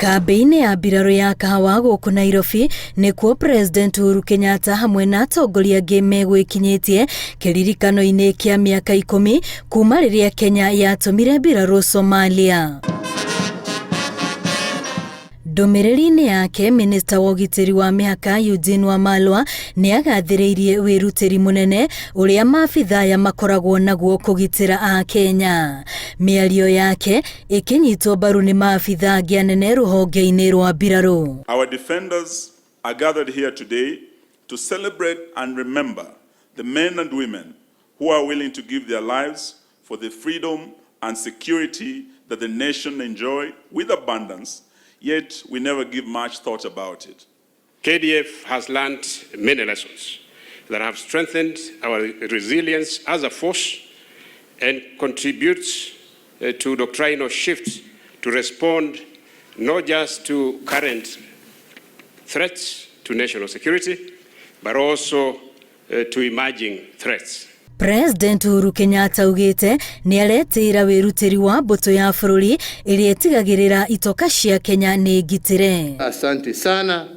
Kambĩ-inĩ ya mbirarũ ya kahawa gũkũ Nairobi nĩkuo President Uhuru Kenyatta hamwe na atongoria angĩ megwĩkinyĩtie kĩririkano-inĩ kĩa mĩaka 10 kuuma rĩrĩa Kenya yatũmire mbirarũ Somalia. Ndũmĩrĩri-inĩ yake, Minista wa ũgitĩri wa mĩaka Eugene Wamalwa nĩagathĩrĩirie wĩrutĩri mũnene ũrĩa maabitha makoragwo naguo kũgitĩra a Kenya. Mĩario yake ĩkĩnyitwo mbaru nĩ maabitha angĩ anene rũhonge-inĩ rwa mbirarũ. Our defenders are gathered here today to celebrate and remember the men and women who are willing to give their lives for the freedom and security that the nation enjoy with abundance. Yet we never give much thought about it. KDF has learned many lessons that have strengthened our resilience as a force and contributes to doctrinal shifts to respond not just to current threats to national security, but also to emerging threats. President Uhuru Kenyatta ugĩte nĩaretĩra wĩrutĩri wa mbũtu ya bũrũri ĩrĩa ĩtigagĩrĩra itoka cia Kenya nĩ ngitĩre. Asante sana.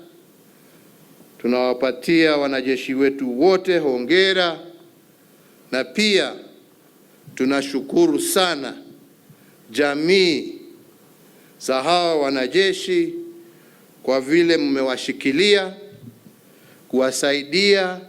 Tunawapatia wanajeshi wetu wote hongera, na pia tunashukuru sana jamii za hawa wanajeshi kwa vile mmewashikilia, kuwasaidia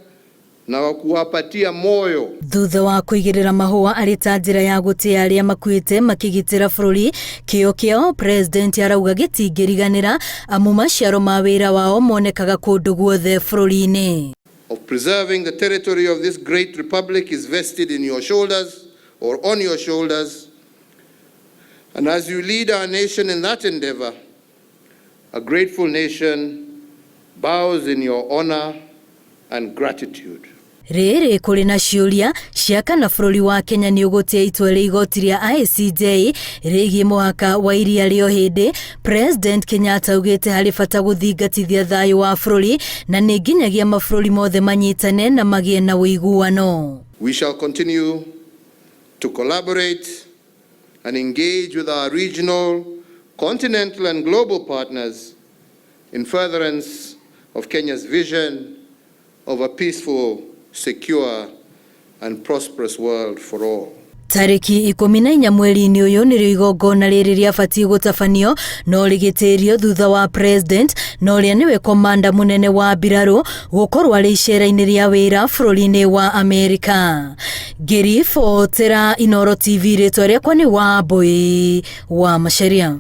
na kuwapatia moyo. Thutha wa kũigĩrĩra mahũa arĩ ta njĩra ya gũtĩa arĩa makuĩte makĩgitĩra bũrũri, kĩo kĩao President arauga gĩtingĩriganĩra amu maciaro ma wĩra wao monekaga kũndũ guothe bũrũri-inĩ. Of preserving the territory of this great republic is vested in your shoulders or on your shoulders, and as you lead our nation in that endeavor, a grateful nation bows in your honor and gratitude. Rĩrĩ kũrĩ na ciũria cia kana bũrũri wa Kenya nĩ ũgũtia itua rĩa igoti rĩa ICJ rĩgiĩ mũhaka wa iria rĩa hĩndĩ. President Kenyatta augĩte harĩ bata gũthingatithia thayũ wa bũrũri na nĩ nginyagia mabũrũri mothe manyitane na magĩe na ũiguano. We shall continue to collaborate and engage with our regional, continental and global partners in furtherance of Kenya's vision of a peaceful, secure and prosperous world for all. Tarĩki 14 mweri-inĩ ũyũ nĩrĩo igongona rĩrĩ rĩabatiĩ gũtabanio no rĩgĩtĩrio thutha wa President na ũrĩa nĩwe komanda mũnene wa mbirarũ gũkorwo arĩ icera-inĩ rĩa wĩra bũrũri-inĩ wa Amerika. Ngĩribotera Inooro TV, rĩtwa rĩakwa nĩ Wambũi wa Macharia.